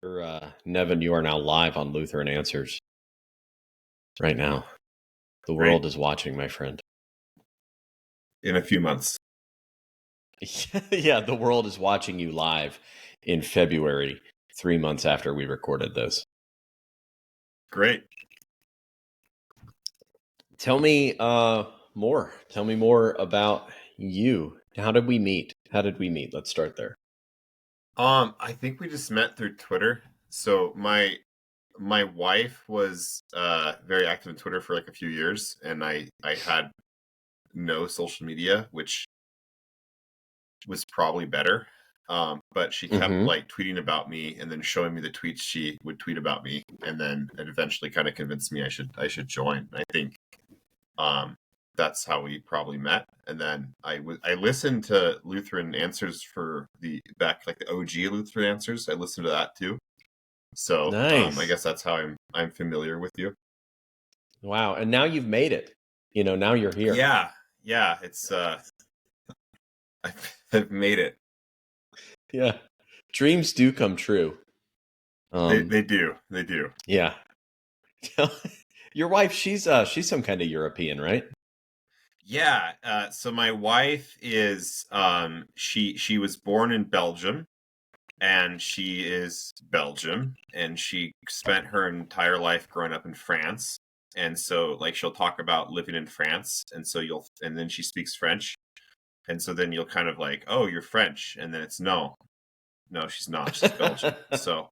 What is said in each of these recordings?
Nevin, you are now live on Lutheran Answers right now. The Great. world is watching, my friend. In a few months. Yeah, the world is watching you live in February, 3 months after we recorded this. Great. Tell me more. Tell me more about you. How did we meet? Let's start there. I think we just met through Twitter. So my wife was very active on Twitter for like a few years, and I had no social media, which was probably better. But she kept like tweeting about me and then showing me the tweets she would tweet about me, and then it eventually kind of convinced me I should join. I think that's how we probably met. And then I listened to Lutheran Answers for the OG Lutheran Answers. I listened to that too. So Nice. I guess that's how I'm familiar with you. Wow. And now you've made it. Now you're here. Yeah. It's I've made it. Yeah. Dreams do come true. They do. Yeah. Your wife, she's some kind of European, right? Yeah. So my wife is she was born in Belgium, and she is Belgium, and she spent her entire life growing up in France. And so like she'll talk about living in France, and then she speaks French. And so then you'll kind of like, oh, you're French, and then it's no, she's not. She's Belgian. So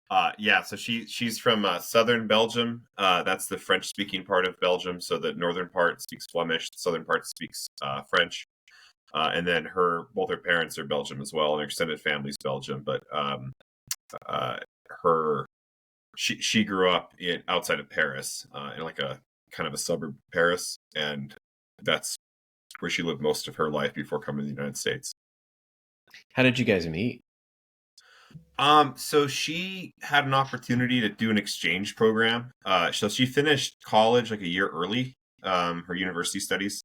so she's from southern Belgium. That's the French-speaking part of Belgium. So the northern part speaks Flemish, the southern part speaks French. And then both her parents are Belgium as well, and her extended family's Belgium. But she grew up outside of Paris, in like a kind of a suburb of Paris, and that's where she lived most of her life before coming to the United States. How did you guys meet? So she had an opportunity to do an exchange program. So she finished college like a year early, her university studies.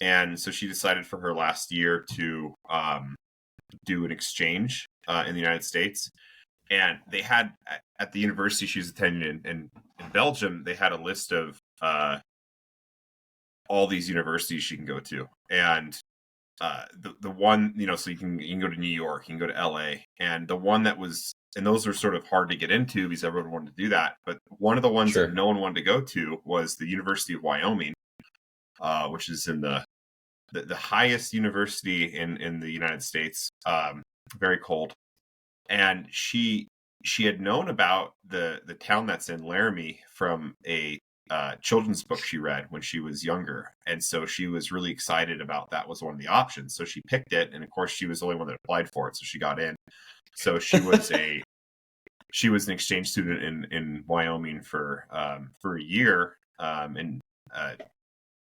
And so she decided for her last year to do an exchange in the United States. And they had, at the university she was attending in Belgium, they had a list of all these universities she can go to. And the one, so you can go to New York, you can go to LA. And the one that was, and those are sort of hard to get into because everyone wanted to do that. But one of the ones that no one wanted to go to was the University of Wyoming, which is in the highest university in the United States, very cold. And she had known about the town that's in Laramie from a children's book she read when she was younger. And so she was really excited about that was one of the options. So she picked it. And of course she was the only one that applied for it. So she got in. So she was she was an exchange student in Wyoming for a year.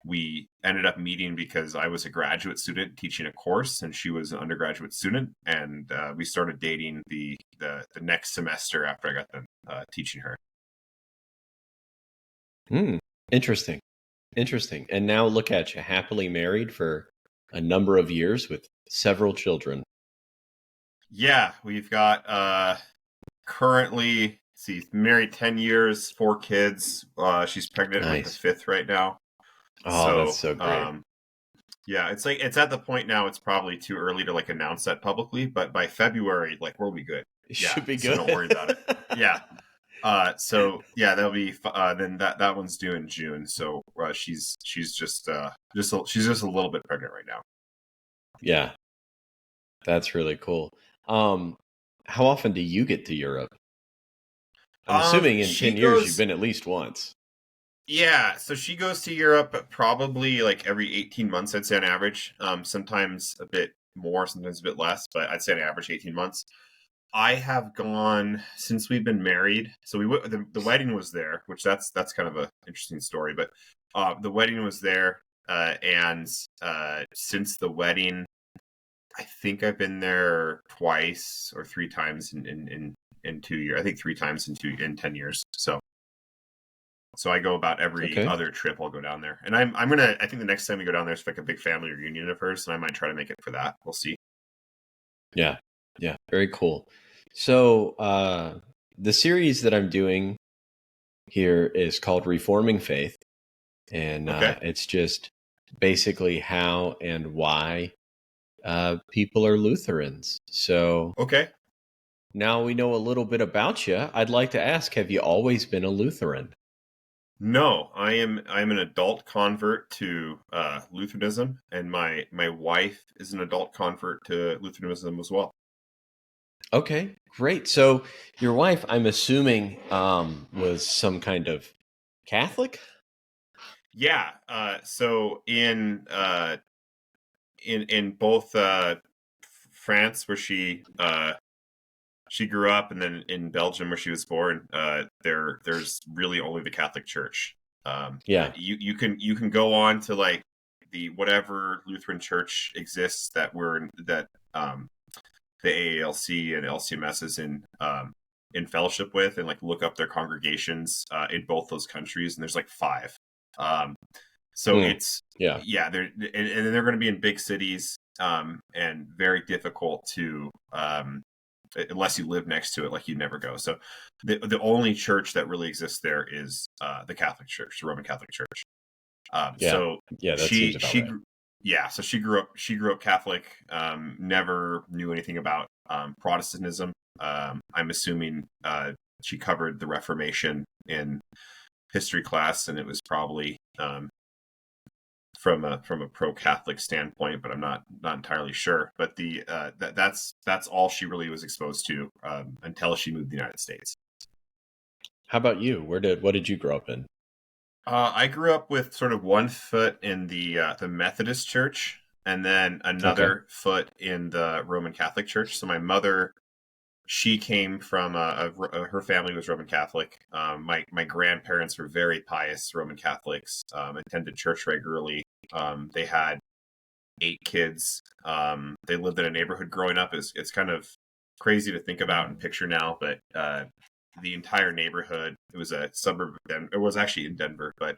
We ended up meeting because I was a graduate student teaching a course, and she was an undergraduate student, and we started dating the next semester after I got done teaching her. Interesting. And now look at you, happily married for a number of years with several children. Yeah, we've got currently, married 10 years, 4 kids. She's pregnant with the 5th right now. Oh, that's so great. Yeah, it's at the point now it's probably too early to like announce that publicly, but by February, like we'll be good. It should be good. So don't worry about it. Yeah. That'll be then that one's due in June. So she's just a little bit pregnant right now. Yeah. That's really cool. How often do you get to Europe? I'm assuming in 10 years you've been at least once. Yeah, so she goes to Europe probably like every 18 months, I'd say on average. Sometimes a bit more, sometimes a bit less, but I'd say on average 18 months. I have gone since we've been married. So the wedding was there, which that's kind of an interesting story. But the wedding was there, and since the wedding, I think I've been there twice or 3 times in 2 years. I think 3 times in 10 years. So I go about every other trip. I'll go down there, and I think the next time we go down there is like a big family reunion of hers, and I might try to make it for that. We'll see. Yeah, very cool. So the series that I'm doing here is called Reforming Faith, and Okay. it's just basically how and why people are Lutherans. So Okay. now we know a little bit about you. I'd like to ask, have you always been a Lutheran? No, I'm an adult convert to Lutheranism, and my wife is an adult convert to Lutheranism as well. Okay, great. So your wife, I'm assuming, was some kind of Catholic? Yeah. So in both France, where she grew up, and then in Belgium, where she was born, there's really only the Catholic Church. Yeah. You can go on to like the whatever Lutheran Church exists that the AALC and LCMS is in fellowship with, and like look up their congregations in both those countries, and there's like five. Um, so Hmm. it's Yeah. yeah, and they're going to be in big cities, and very difficult to unless you live next to it, like you never go. So the only church that really exists there is the Catholic Church, the Roman Catholic Church. Yeah. So Yeah, that seems about right. yeah, so she grew up Catholic. Never knew anything about Protestantism. I'm assuming she covered the Reformation in history class, and it was probably from a pro-Catholic standpoint, but I'm not entirely sure. But that's all she really was exposed to until she moved to the United States. How about you? What did you grow up in? I grew up with sort of one foot in the Methodist Church, and then Okay. another foot in the Roman Catholic Church. So my mother, she came from her family was Roman Catholic. My grandparents were very pious Roman Catholics. Attended church regularly. They had 8 kids. They lived in a neighborhood growing up. It's kind of crazy to think about and picture now, but the entire neighborhood, it was a suburb of Denver. It was actually in Denver, but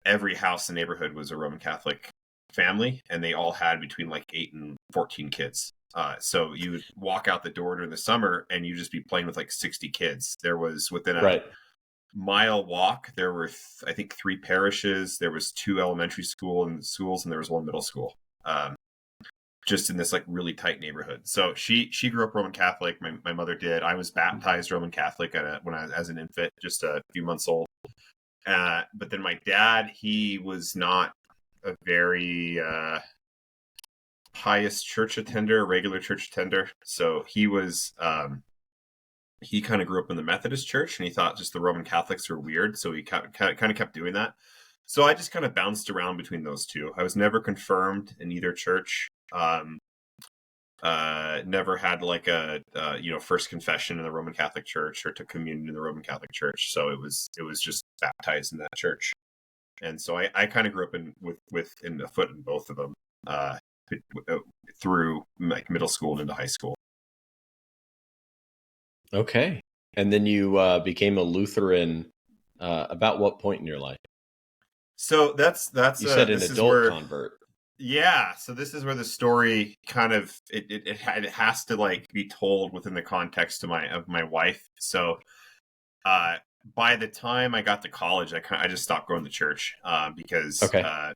every house in the neighborhood was a Roman Catholic family, and they all had between like 8 and 14 kids. So you would walk out the door during the summer and you just be playing with like 60 kids. There was within a Right. mile walk, there were I think 3 parishes. There was 2 elementary schools, and there was 1 middle school. Just in this like really tight neighborhood. So she grew up Roman Catholic. My mother did. I was baptized Roman Catholic when I was as an infant, just a few months old. But then my dad, he was not a very pious church attender, regular church attender. So he kind of grew up in the Methodist church, and he thought just the Roman Catholics were weird. So he kind of kept doing that. So I just kind of bounced around between those two. I was never confirmed in either church. Never had like a first confession in the Roman Catholic Church, or took communion in the Roman Catholic Church. So it was just baptized in that church. And so I kind of grew up in a foot in both of them through like middle school and into high school. Okay. And then you became a Lutheran about what point in your life? So You said an this is adult where convert. yeah. So this is where the story kind of it has to like be told within the context of my wife. So uh, by the time I got to college, I just stopped going to church because Okay.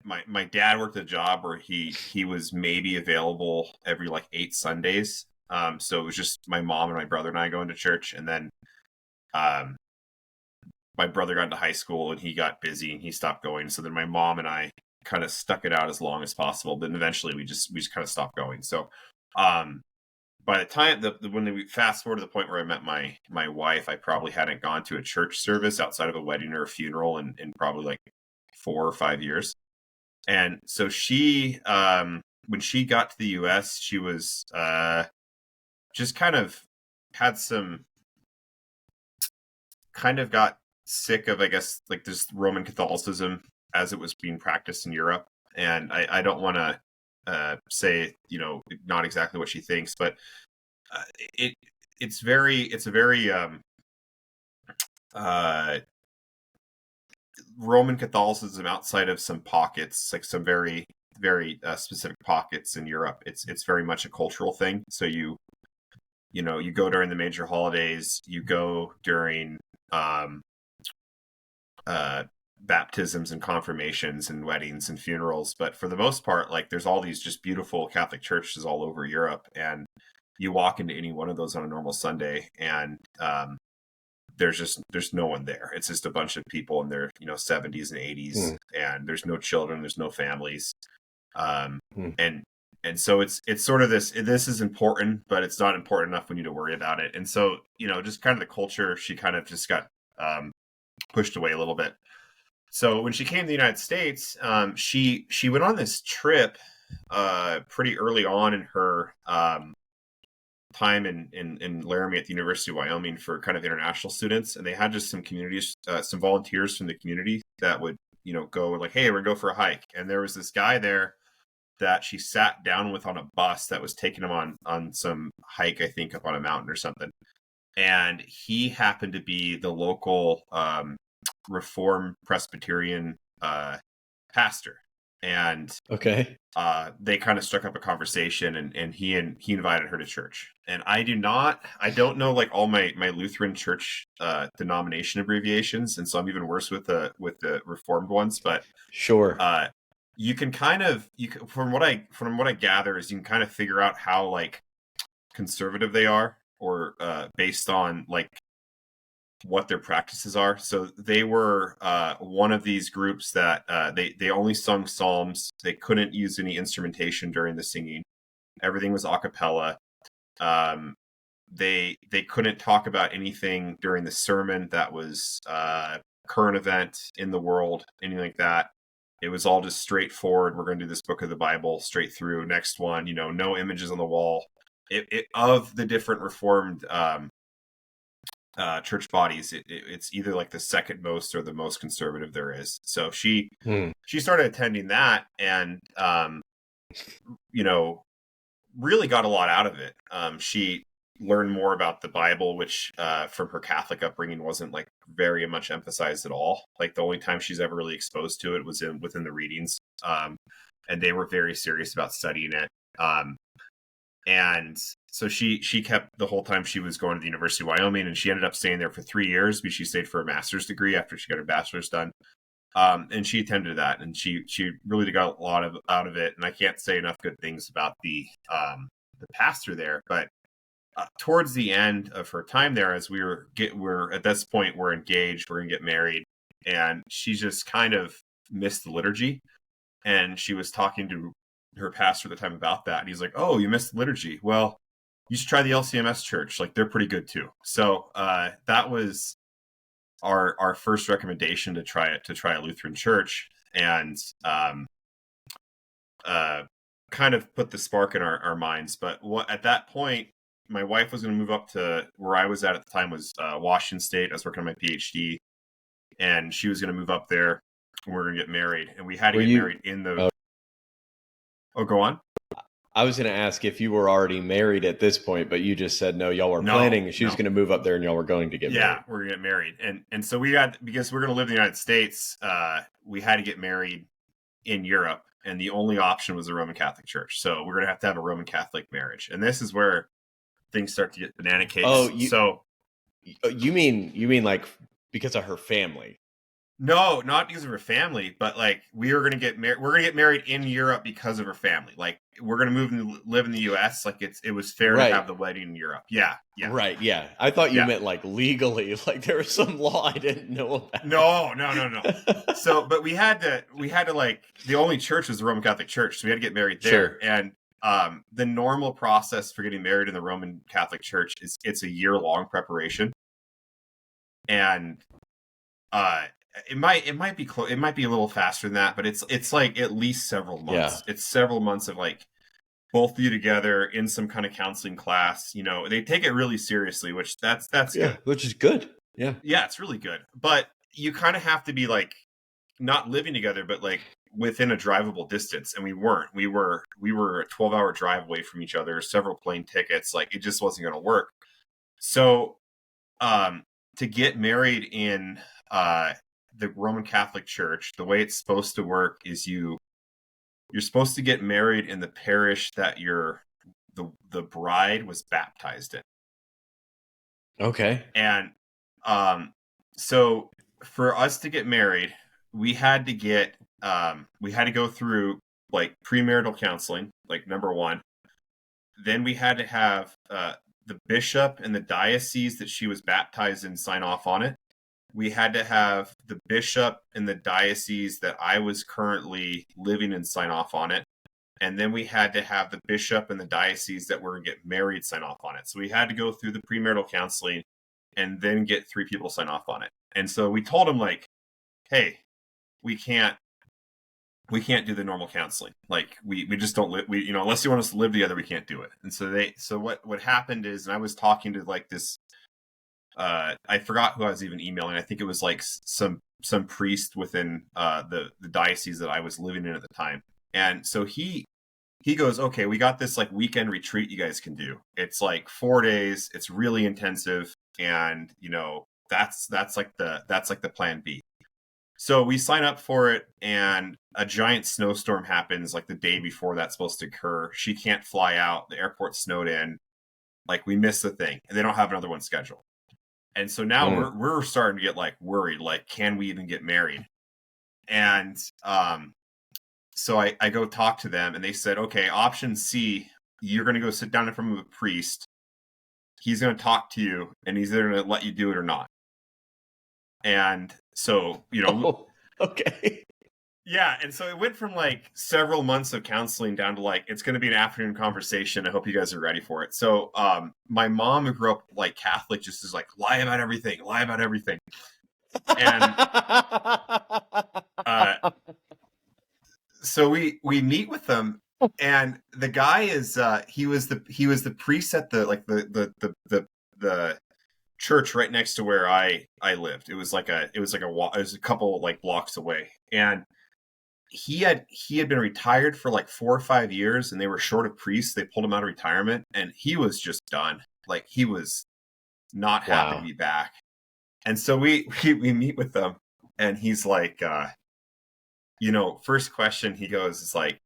My dad worked a job where he was maybe available every like 8 Sundays. So it was just my mom and my brother and I going to church, and then um, my brother got into high school and he got busy and he stopped going. So then my mom and I kind of stuck it out as long as possible, but eventually we just kind of stopped going. So um, by the time when we fast forward to the point where I met my wife, I probably hadn't gone to a church service outside of a wedding or a funeral in probably like 4 or 5 years. And so she, when she got to the U.S., she was just kind of had some, kind of got sick of, I guess, like this Roman Catholicism as it was being practiced in Europe. And I don't want to say, not exactly what she thinks, but uh, it it's a very uh, Roman Catholicism outside of some pockets, like some very very specific pockets in Europe. It's very much a cultural thing. So you go during the major holidays, you go during baptisms and confirmations and weddings and funerals. But for the most part, like there's all these just beautiful Catholic churches all over Europe, and you walk into any one of those on a normal Sunday, and there's no one there. It's just a bunch of people in their 70s and 80s, and there's no children, there's no families, and so it's sort of this is important, but it's not important enough we need to worry about it. And so just kind of the culture, she kind of just got pushed away a little bit. So when she came to the United States, she went on this trip pretty early on in her time in Laramie at the University of Wyoming for kind of international students, and they had just some communities, some volunteers from the community that would go like, hey, we're gonna go for a hike. And there was this guy there that she sat down with on a bus that was taking him on some hike, I think up on a mountain or something. And he happened to be the local Reformed Presbyterian pastor. And okay, they kind of struck up a conversation, and he invited her to church. And I don't know like all my Lutheran church denomination abbreviations, and so I'm even worse with the Reformed ones. But sure, you can from what I gather is you can kind of figure out how like conservative they are, or based on like what their practices are. So they were one of these groups that they only sung psalms. They couldn't use any instrumentation during the singing. Everything was a cappella. They couldn't talk about anything during the sermon that was current event in the world, anything like that. It was all just straightforward. We're going to do this book of the Bible straight through. Next one, no images on the wall. Of the different Reformed church bodies, it's either like the second most or the most conservative there is. So she started attending that, and really got a lot out of it. She learned more about the Bible, which from her Catholic upbringing wasn't like very much emphasized at all. Like the only time she's ever really exposed to it was within the readings, and they were very serious about studying it. And so she kept the whole time she was going to the University of Wyoming, and she ended up staying there for 3 years because she stayed for a master's degree after she got her bachelor's done. And she attended that, and she really got a lot out of it. And I can't say enough good things about the pastor there. But towards the end of her time there, as we're at this point, we're engaged, we're gonna get married, and she just kind of missed the liturgy. And she was talking to her pastor at the time about that, and he's like, "Oh, you missed the liturgy? Well, you should try the LCMS church. Like they're pretty good too." So that was our first recommendation to try a Lutheran church, and kind of put the spark in our minds. But at that point, my wife was going to move up to where I was at the time was Washington State. I was working on my PhD, and she was going to move up there, and we were going to get married. And we had to get married in the. Oh, go on. I was going to ask if you were already married at this point, but you just said no. Y'all were planning. She was going to move up there, and y'all were going to get married. Yeah, we're going to get married, and so because we're going to live in the United States, we had to get married in Europe, and the only option was the Roman Catholic Church. So we're going to have a Roman Catholic marriage, and this is where things start to get banana cakes. Oh, you mean like because of her family? No, not because of her family, but like we were going to get married. We're going to get married in Europe because of her family. Like we're going to move and live in the U.S. Like it was fair to have the wedding in Europe. Yeah. Right. Yeah. I thought you meant like legally, like there was some law I didn't know about. No. So, but we had to like the only church was the Roman Catholic Church, so we had to get married there. Sure. And the normal process for getting married in the Roman Catholic Church is it's a year-long preparation, and it might be it might be a little faster than that, but it's like at least several months. Yeah. It's several months of like both of you together in some kind of counseling class. They take it really seriously, which that's good. Which is good. Yeah, it's really good. But you kind of have to be like not living together, but like within a drivable distance, and we weren't. We were a 12-hour drive away from each other, several plane tickets. Like it just wasn't going to work. So, to get married in the Roman Catholic Church, the way it's supposed to work is you you're supposed to get married in the parish that the bride was baptized in. Okay. And so for us to get married, we had to go through like premarital counseling, like number one. Then we had to have the bishop in the diocese that she was baptized in sign off on it. We had to have the bishop in the diocese that I was currently living in sign off on it. And then we had to have the bishop in the diocese that we're going to get married sign off on it. So we had to go through the premarital counseling and then get 3 people sign off on it. And so we told them, like, hey, we can't do the normal counseling. Like we just don't live, unless you want us to live together, we can't do it. And so what happened is, and I was talking to like this, I forgot who I was even emailing. I think it was like some priest within the diocese that I was living in at the time. And so he goes, okay, we got this like weekend retreat you guys can do. It's like 4 days. It's really intensive. And that's like the plan B. So we sign up for it, and a giant snowstorm happens like the day before that's supposed to occur. She can't fly out. The airport's snowed in. Like, we missed the thing, and they don't have another one scheduled. And so now we're starting to get like worried, like, can we even get married? And so I go talk to them, and they said, okay, option C, you're going to go sit down in front of a priest. He's going to talk to you, and he's either going to let you do it or not. And so, okay. Yeah. And so it went from like several months of counseling down to like, it's going to be an afternoon conversation. I hope you guys are ready for it. So my mom, who grew up like Catholic, just is like, lie about everything. And so we meet with them, and the guy is he was the priest at the church right next to where I lived. It was a couple like blocks away, and he had been retired for like 4 or 5 years, and they were short of priests. They pulled him out of retirement, and he was just done. Like, he was not happy to be back. And so we meet with them, and he's like, first question he goes is like,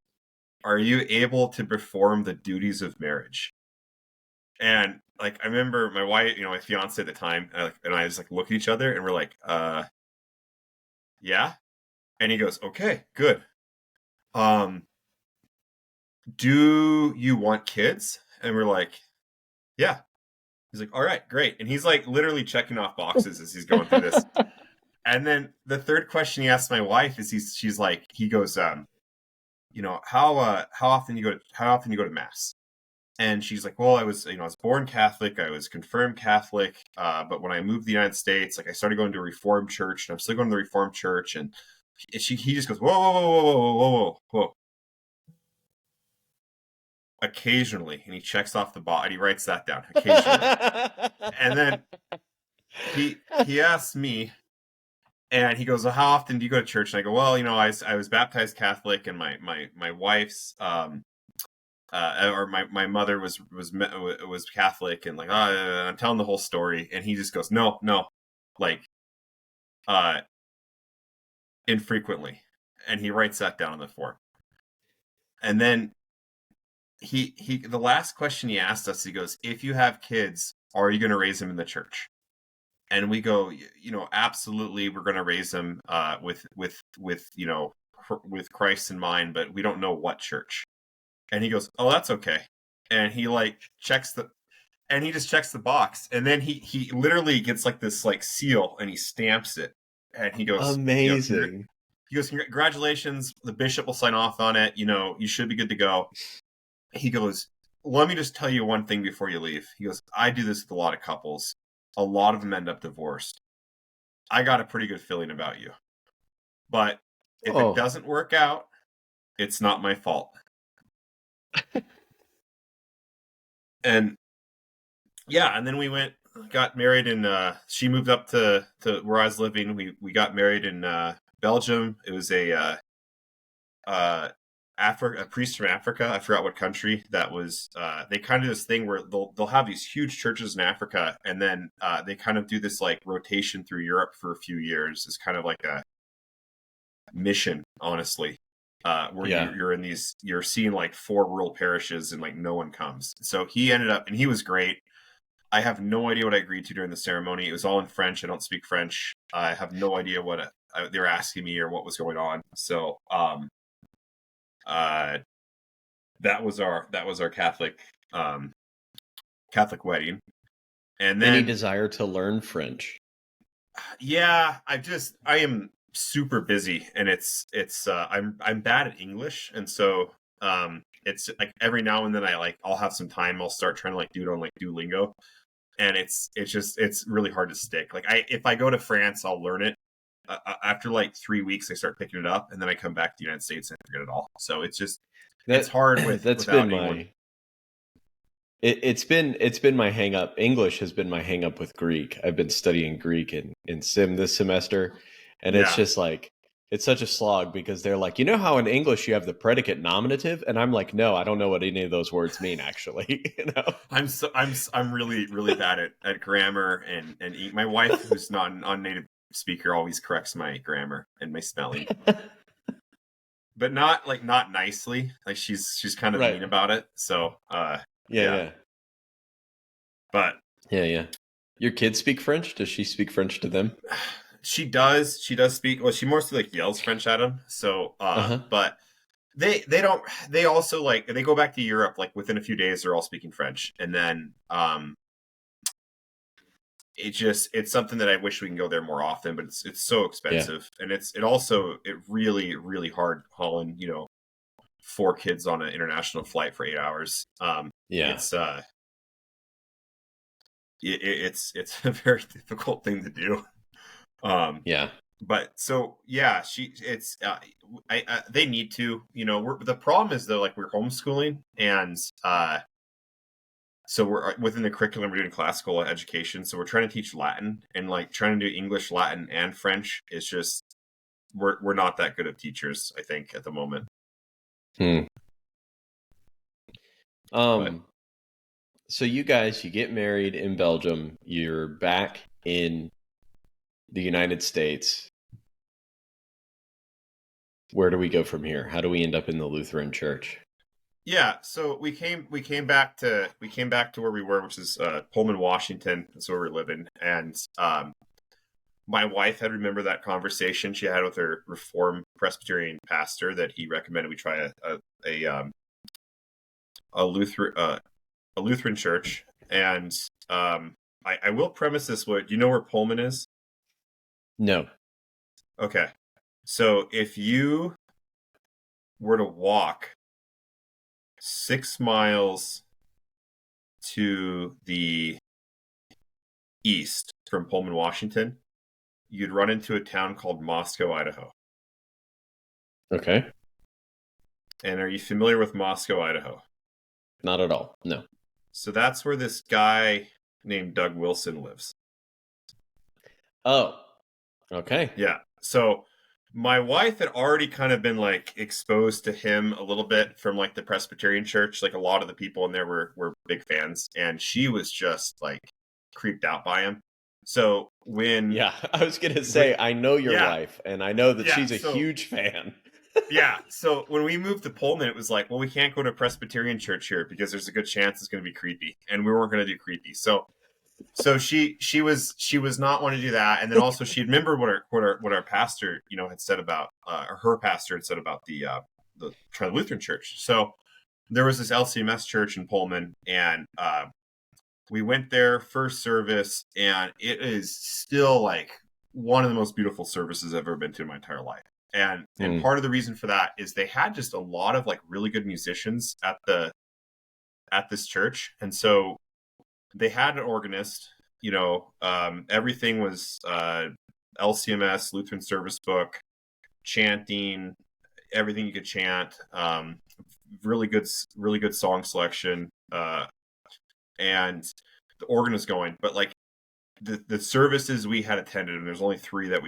are you able to perform the duties of marriage? And like, I remember my wife, my fiance at the time, and I just like look at each other, and we're like, yeah. And he goes, okay, good. Do you want kids? And we're like, yeah. He's like, all right, great. And he's like literally checking off boxes as he's going through this. And then the third question he asks my wife is he goes, how often you go to mass? And she's like, well, I was born Catholic. I was confirmed Catholic. But when I moved to the United States, like, I started going to a Reformed church, and I'm still going to the Reformed church. And he just goes, whoa, whoa, whoa, whoa, whoa, whoa, whoa. Occasionally. And he checks off the box, and he writes that down, occasionally. And then he asks me, and he goes, well, how often do you go to church? And I go, well, I was baptized Catholic, and my wife's or my mother was Catholic, and like, I'm telling the whole story, and he just goes, no, like, infrequently, and he writes that down on the form. And then he the last question he asked us, he goes, if you have kids, are you going to raise them in the church? And we go, absolutely, we're going to raise them with Christ in mind, but we don't know what church. And he goes, oh, that's okay. And he like checks the box, and then he literally gets like this like seal, and he stamps it, and he goes, amazing. He goes, congratulations, the bishop will sign off on it. You should be good to go. He goes, let me just tell you one thing before you leave. He goes, I do this with a lot of couples. A lot of them end up divorced. I got a pretty good feeling about you. But if it doesn't work out, it's not my fault. And yeah, and then we got married, and she moved up to where I was living. We got married in Belgium. It was a priest from Africa. I forgot what country that was. They kind of do this thing where they'll have these huge churches in Africa, and then they kind of do this like rotation through Europe for a few years. It's kind of like a mission, honestly. where you're seeing like 4 rural parishes and like no one comes. So he ended up, and he was great. I have no idea what I agreed to during the ceremony. It was all in French. I don't speak French. I have no idea what they were asking me or what was going on. So that was our Catholic wedding. And then any desire to learn French? Yeah, I am super busy, and I'm bad at English, and so it's like every now and then I'll have some time. I'll start trying to like do it on like Duolingo, and it's really hard to stick. Like if I go to France, I'll learn it. After like 3 weeks, I start picking it up, and then I come back to the United States and I forget it all. So it's hard that's without been anyone. It's been my hang up. English has been my hang up with Greek. I've been studying Greek in sim this semester, and it's just like it's such a slog because they're like, you know how in English you have the predicate nominative, and I'm like, no, I don't know what any of those words mean actually. You know, I'm really bad at grammar and my wife, who's not a native speaker, always corrects my grammar and my spelling. But not nicely. Like she's kind of mean about it. So yeah. But yeah. Your kids speak French? Does she speak French to them? She does speak. Well, she mostly like yells French at them. So but they don't. They also like they go back to Europe like within a few days. They're all speaking French, and then it's something that I wish we can go there more often, but it's so expensive, and it really hard hauling 4 kids on an international flight for 8 hours. It's it's a very difficult thing to do. But so yeah, they need to, the problem is though, like we're homeschooling, and so we're within the curriculum, we're doing classical education. So we're trying to teach Latin, and like trying to do English, Latin, and French is just, we're not that good of teachers, I think, at the moment. So you guys, you get married in Belgium, you're back in the United States. Where do we go from here? How do we end up in the Lutheran Church? Yeah, so we came back to where we were, which is Pullman, Washington. That's where we're living. And my wife had remembered that conversation she had with her Reformed Presbyterian pastor that he recommended we try a Lutheran church. And I will premise this way. Do you know where Pullman is? No. Okay. So if you were to walk 6 miles to the east from Pullman, Washington, you'd run into a town called Moscow, Idaho. Okay. And are you familiar with Moscow, Idaho? Not at all. No. So that's where this guy named Doug Wilson lives. Oh, okay. Yeah. So my wife had already kind of been like exposed to him a little bit from like the Presbyterian church. Like a lot of the people in there were big fans, and she was just like creeped out by him. So I was going to say, I know your wife, and I know that she's a huge fan. Yeah. So when we moved to Pullman, it was like, well, we can't go to a Presbyterian church here because there's a good chance it's going to be creepy, and we weren't going to do creepy. So she was not wanting to do that, and then also she remembered what our pastor had said about her pastor had said about the Lutheran Church. So there was this LCMS church in Pullman, and we went there first service, and it is still like one of the most beautiful services I've ever been to in my entire life. And part of the reason for that is they had just a lot of like really good musicians at this church, and so they had an organist. Everything was LCMS, Lutheran Service Book, chanting, everything you could chant. Really good song selection, and the organ was going. But like the services we had attended, and there's only 3 that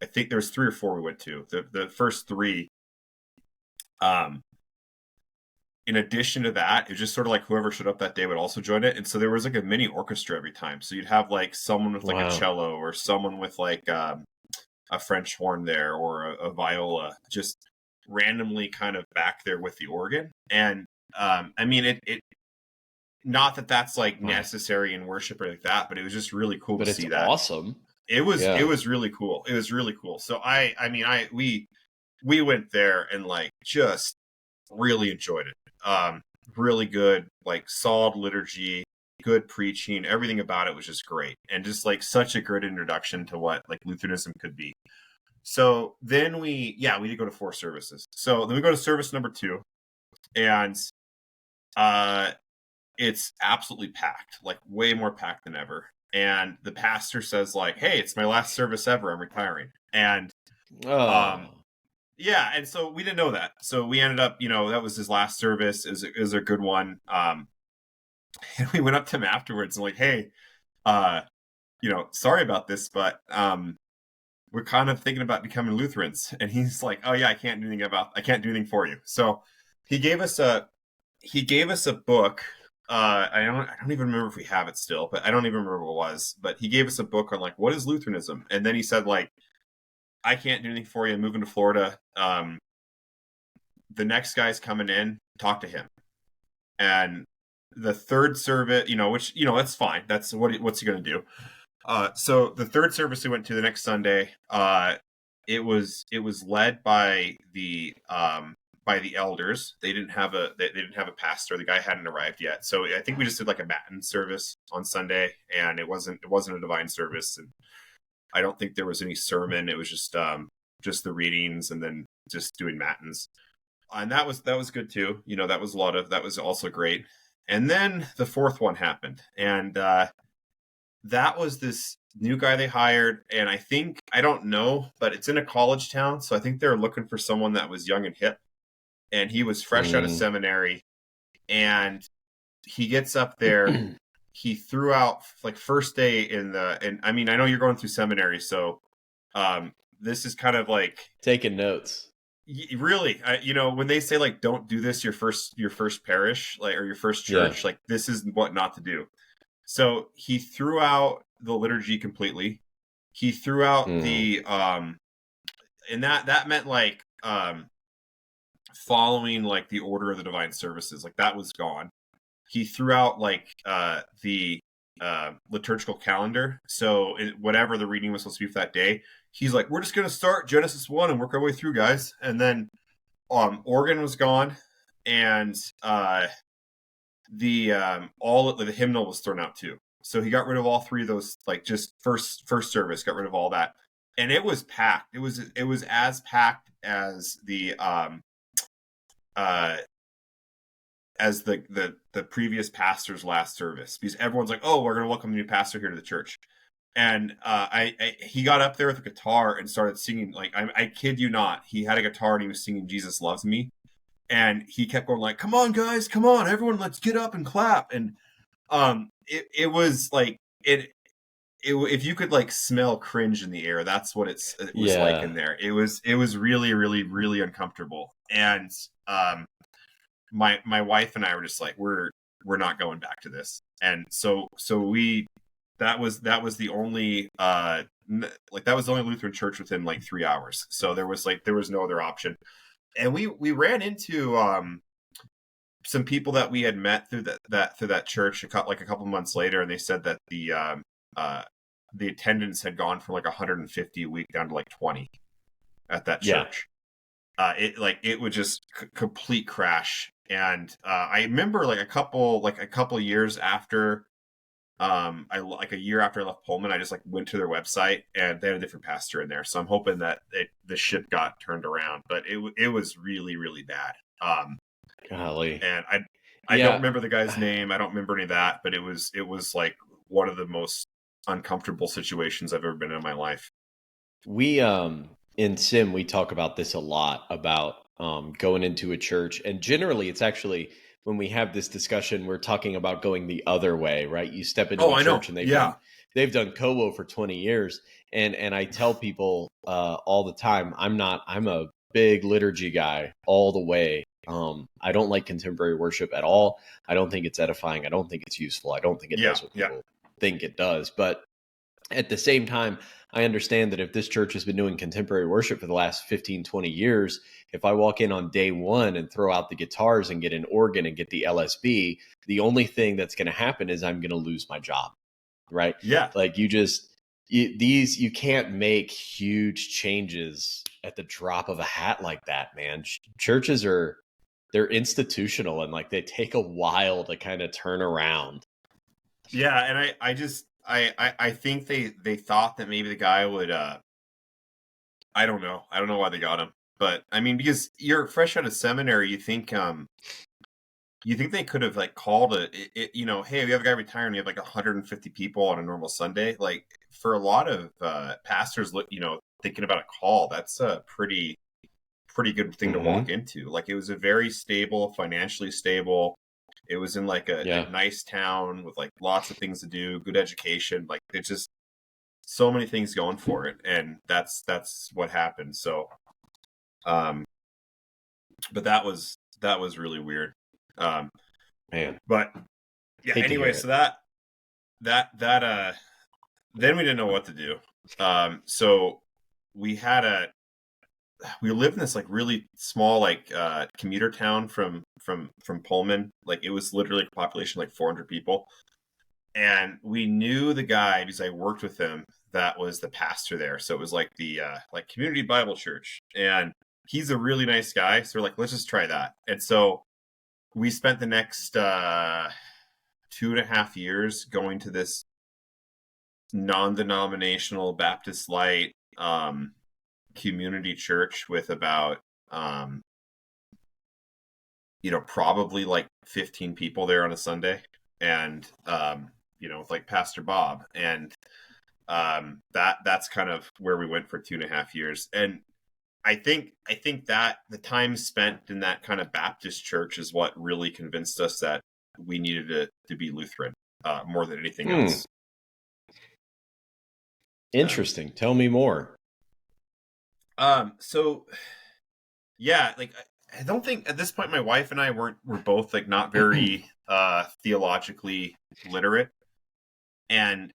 I think there was 3 or 4 we went to. The first 3, in addition to that, it was just sort of like whoever showed up that day would also join it. And so there was like a mini orchestra every time. So you'd have like someone with like a cello, or someone with like a French horn there, or a viola. Just randomly kind of back there with the organ. And I mean, it not that that's like necessary in worship or like that, but it was just really cool to see that. Awesome. It was really cool. It was really cool. So we went there and like just really enjoyed it. Really good, like solid liturgy, good preaching, everything about it was just great. And just like such a good introduction to what like Lutheranism could be. So then we did go to 4 services. So then we go to service number 2, and it's absolutely packed, like way more packed than ever. And the pastor says like, "Hey, it's my last service ever. I'm retiring." And yeah, and so we didn't know that. So we ended up, that was his last service. Is a good one. And we went up to him afterwards and like, "Hey, sorry about this, but we're kind of thinking about becoming Lutherans." And he's like, "Oh yeah, I can't do anything for you." So he gave us a book. I don't even remember if we have it still, but I don't even remember what it was. But he gave us a book on like, what is Lutheranism? And then he said like, "I can't do anything for you. I'm moving to Florida. The next guy's coming in. Talk to him." And the third service, which, that's fine. That's what's he going to do? So the third service we went to the next Sunday, it was led by the elders. They didn't have a pastor. The guy hadn't arrived yet. So I think we just did like a matin service on Sunday, and it wasn't a divine service. And I don't think there was any sermon. It was just the readings and then just doing matins. And that was good too. That was also great. And then the fourth one happened, and that was this new guy they hired. And I don't know, but it's in a college town. So I think they're looking for someone that was young and hip. And he was fresh out of seminary. And he gets up there. He threw out like first day and I mean, I know you're going through seminary. So this is kind of like taking notes. Really, when they say like, don't do this your first parish, like, or your first church, like this is what not to do. So he threw out the liturgy completely. He threw out the and that meant like following like the order of the divine services, like that was gone. He threw out like the liturgical calendar. So whatever the reading was supposed to be for that day, he's like, "We're just going to start Genesis 1 and work our way through, guys." And then organ was gone, and the hymnal was thrown out too. So he got rid of all 3 of those, like just first service, got rid of all that. And it was packed. It was as packed as the previous pastor's last service, because everyone's like, "Oh, we're going to welcome the new pastor here to the church." And he got up there with a guitar and started singing. Like, I kid you not, he had a guitar and he was singing "Jesus Loves Me," and he kept going like, "Come on, guys, come on, everyone, let's get up and clap." And it was like if you could like smell cringe in the air, that's what it was like in there. It was really, really, really uncomfortable. And my wife and I were just like, we're not going back to this. And so that was the only that was the only Lutheran church within like 3 hours. So there was no other option. And we ran into some people that we had met through that church a couple months later, and they said that the attendance had gone from like 150 a week down to like 20 at that church. It would just complete crash. And I remember like a couple years after, a year after I left Pullman, I just like went to their website and they had a different pastor in there. So I'm hoping that the ship got turned around, but it was really, really bad. Golly. And I don't remember the guy's name. I don't remember any of that, but it was like one of the most uncomfortable situations I've ever been in my life. We in Sim, we talk about this a lot, about going into a church, and generally it's actually, when we have this discussion, we're talking about going the other way, right? You step into a church and they've done COWO for 20 years. And I tell people all the time, I'm a big liturgy guy all the way. I don't like contemporary worship at all. I don't think it's edifying. I don't think it's useful. I don't think it does what people think it does. But At the same time, I understand that if this church has been doing contemporary worship for the last 15, 20 years, if I walk in on day one and throw out the guitars and get an organ and get the LSB, the only thing that's going to happen is I'm going to lose my job, right? Yeah. Like you can't make huge changes at the drop of a hat like that, man. Churches they're institutional and like they take a while to kind of turn around. Yeah, and I think they thought that maybe the guy would I don't know. I don't know why they got him. But I mean, because you're fresh out of seminary, you think they could have like called hey, we have a guy retiring, we have like 150 people on a normal Sunday. Like for a lot of pastors, thinking about a call, that's a pretty good thing to walk into. Like it was a very stable, financially stable. It was in like a nice town with like lots of things to do, good education. Like it's just so many things going for it, and that's what happened. So, but that was really weird. Man, but yeah. Anyway, so that then we didn't know what to do. So we lived in this like really small like commuter town from Pullman. Like it was literally a population like 400 people, and we knew the guy because I worked with him. That was the pastor there. So it was like the like community Bible church, and he's a really nice guy. So we're like, let's just try that. And so we spent the next 2.5 years going to this non-denominational Baptist Light community church with about probably like 15 people there on a Sunday, and with like Pastor Bob, and that's kind of where we went for 2.5 years. And I think that the time spent in that kind of Baptist church is what really convinced us that we needed to be Lutheran more than anything else. Interesting. Tell me more. So yeah, like I don't think at this point my wife and I were both like not very theologically literate, and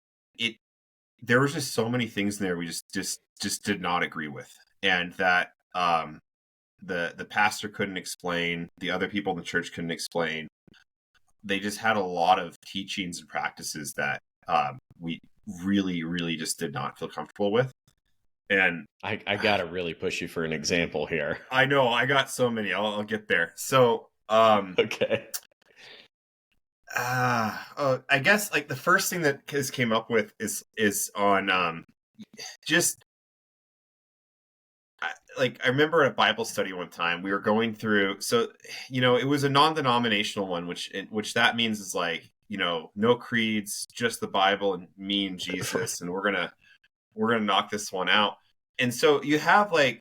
there was just so many things in there we just did not agree with, and that the pastor couldn't explain, the other people in the church couldn't explain. They just had a lot of teachings and practices that we really, really just did not feel comfortable with. And I gotta really push you for an example here. I know I got so many. I'll get there. So okay. I guess like the first thing that came up with is on just like I remember at a Bible study one time we were going through. So it was a non-denominational one, which that means is like no creeds, just the Bible and me and Jesus, and we're gonna knock this one out. And so you have a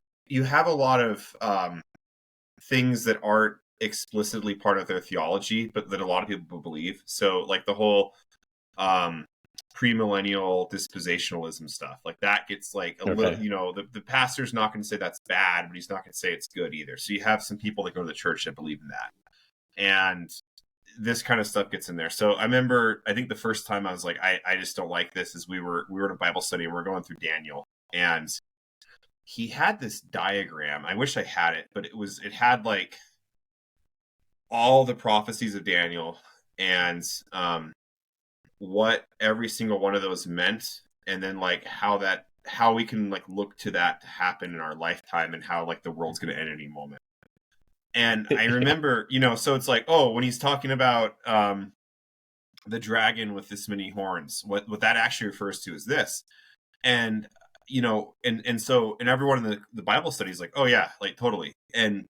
lot of things that aren't explicitly part of their theology, but that a lot of people believe. So like the whole premillennial dispensationalism stuff, like that gets like a little, the pastor's not going to say that's bad, but he's not going to say it's good either. So you have some people that go to the church that believe in that. And this kind of stuff gets in there. So I remember, I think the first time I was like, I just don't like this, is we were in a Bible study and we we're going through Daniel, and he had this diagram. I wish I had it, but it had like all the prophecies of Daniel and what every single one of those meant, and then like how we can like look to that to happen in our lifetime, and how like the world's going to end any moment. And I remember, so it's like, oh, when he's talking about the dragon with this many horns, what that actually refers to is this. And so everyone in the Bible study is like, oh yeah, like totally. And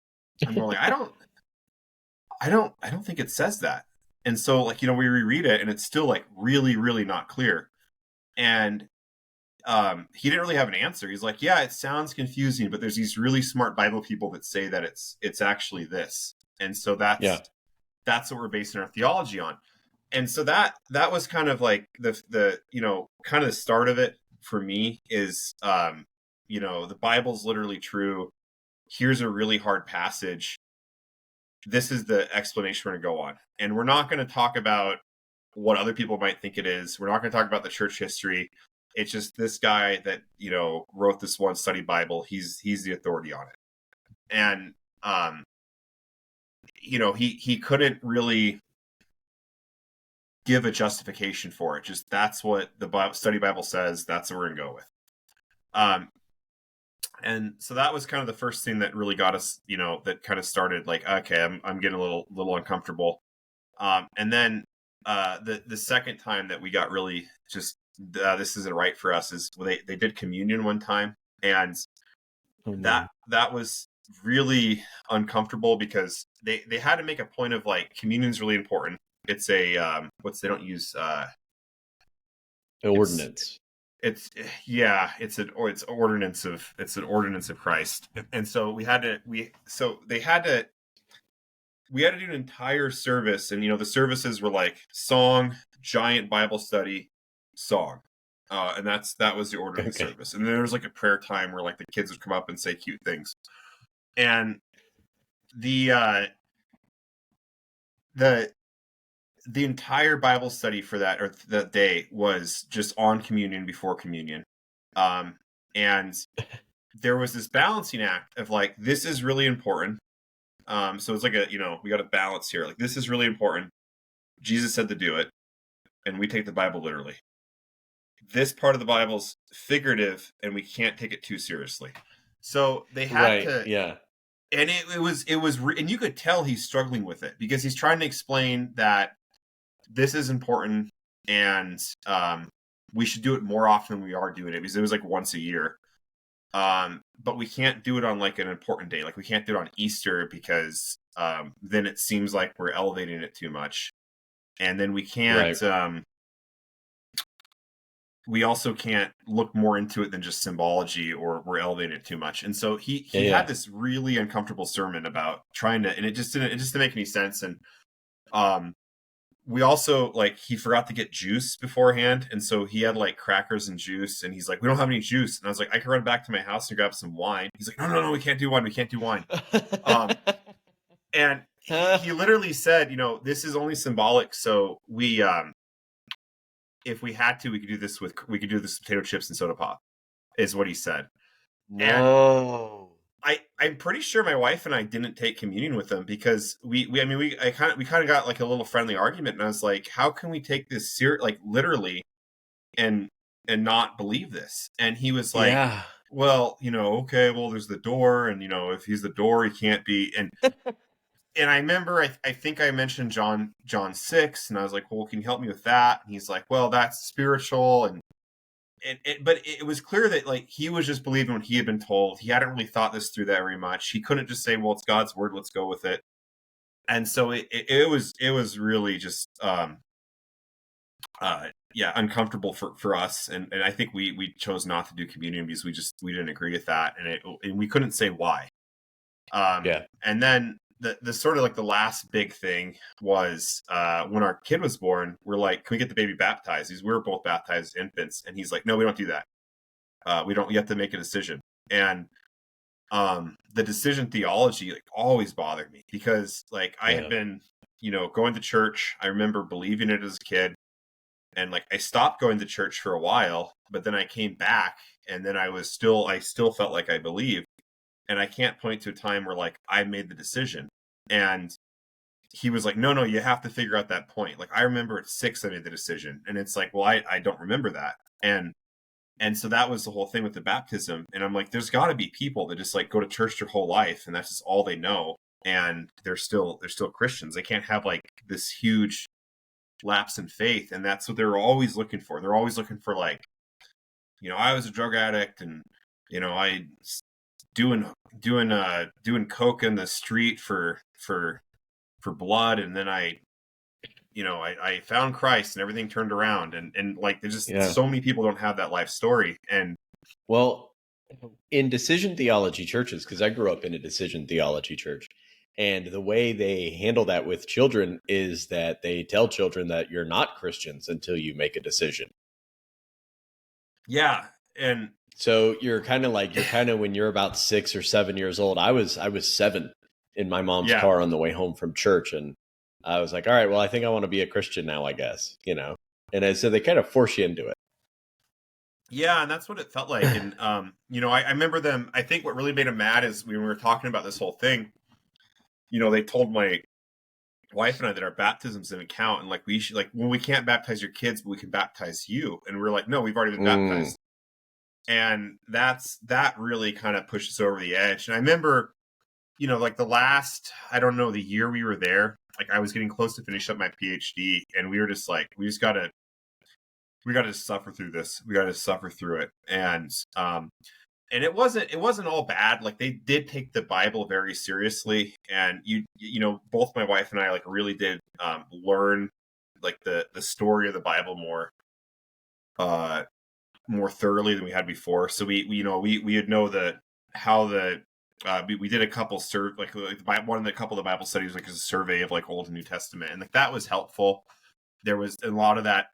I'm going like, I don't think it says that. And so like, we reread it and it's still like really, really not clear. And he didn't really have an answer. He's like, yeah, it sounds confusing, but there's these really smart Bible people that say that it's actually this. And so that's what we're basing our theology on. And so that was kind of like the kind of the start of it for me is, the Bible's literally true. Here's a really hard passage. This is the explanation we're going to go on. And we're not going to talk about what other people might think it is. We're not going to talk about the church history. It's just this guy that, wrote this one study Bible. He's the authority on it. And, he couldn't really give a justification for it. Just that's what the study Bible says. That's what we're going to go with. And so that was kind of the first thing that really got us, that kind of started like, okay, I'm getting a little uncomfortable. And then the second time that we got really just this isn't right for us is they did communion one time, and that was really uncomfortable because they had to make a point of like communion's really important. It's a they don't use ordinance. It's an ordinance of Christ, and so we had to do an entire service, and the services were like song, giant Bible study, song, and that was the ordinance service, and then there was like a prayer time where like the kids would come up and say cute things, and the entire Bible study for that day was just on communion, before communion. And there was this balancing act of like, this is really important. So it's like we got a balance here. Like, this is really important. Jesus said to do it, and we take the Bible literally. This part of the Bible's figurative, and we can't take it too seriously. So they had to, yeah. And it was, and you could tell he's struggling with it because he's trying to explain that this is important, and we should do it more often than we are doing it, because it was like once a year. But we can't do it on like an important day. Like, we can't do it on Easter because then it seems like we're elevating it too much. And then we can't, we also can't look more into it than just symbology, or we're elevating it too much. And so he had this really uncomfortable sermon about trying to, and it just didn't make any sense. And we also, like, he forgot to get juice beforehand, and so he had like crackers and juice, and he's like, we don't have any juice. And I was like, I can run back to my house and grab some wine. He's like, no, we can't do wine. And he literally said, this is only symbolic, so we if we had to, we could do this with potato chips and soda pop, is what he said. No. And I'm pretty sure my wife and I didn't take communion with him because we kind of got like a little friendly argument, and I was like, how can we take this like literally and not believe this? And he was like, well, okay, well, there's the door, and if he's the door, he can't be. And and I remember I think I mentioned John 6, and I was like, well, can you help me with that? And he's like, well, that's spiritual. But it was clear that like he was just believing what he had been told. He hadn't really thought this through that very much. He couldn't just say, well, it's God's word, let's go with it. And so it was really just uncomfortable for us. And I think we chose not to do communion because we didn't agree with that, and we couldn't say why. And then the sort of like the last big thing was when our kid was born, we're like, can we get the baby baptized? Because we were both baptized infants. And he's like, no, we don't do that. You have to make a decision. And the decision theology like always bothered me because like I had been, going to church. I remember believing it as a kid. And like I stopped going to church for a while, but then I came back, and then I still felt like I believed. And I can't point to a time where like I made the decision. And he was like, no, you have to figure out that point. Like, I remember at 6, I made the decision. And it's like, well, I don't remember that. And so that was the whole thing with the baptism. And I'm like, there's got to be people that just like go to church their whole life, and that's just all they know. And they're still Christians. They can't have like this huge lapse in faith. And that's what they're always looking for. They're always looking for like, I was a drug addict, and I doing coke in the street for blood, and then I found Christ and everything turned around, and like there's just so many people don't have that life story. And well, in decision theology churches, because I grew up in a decision theology church, and the way they handle that with children is that they tell children that you're not Christians until you make a decision. And so you're kind of when you're about 6 or 7 years old. I was 7 in my mom's car on the way home from church, and I was like, all right, well, I think I want to be a Christian now, I guess, And so they kind of force you into it. Yeah, and that's what it felt like. And I remember them. I think what really made them mad is when we were talking about this whole thing. They told my wife and I that our baptisms didn't count, and like we should, like, when we can't baptize your kids, but we can baptize you. And we're like, no, we've already been Mm, baptized. And that really kind of pushed us over the edge. And I remember, like the last, I don't know, the year we were there, like I was getting close to finish up my PhD, and we were just like, we gotta suffer through this. We gotta suffer through it. And it wasn't all bad. Like they did take the Bible very seriously, and both my wife and I like really did learn like the story of the Bible uh more thoroughly than we had before. So we would know the how the we did a couple one of the couple of the Bible studies, like, as a survey of like Old and New Testament, and like that was helpful. There was a lot of that.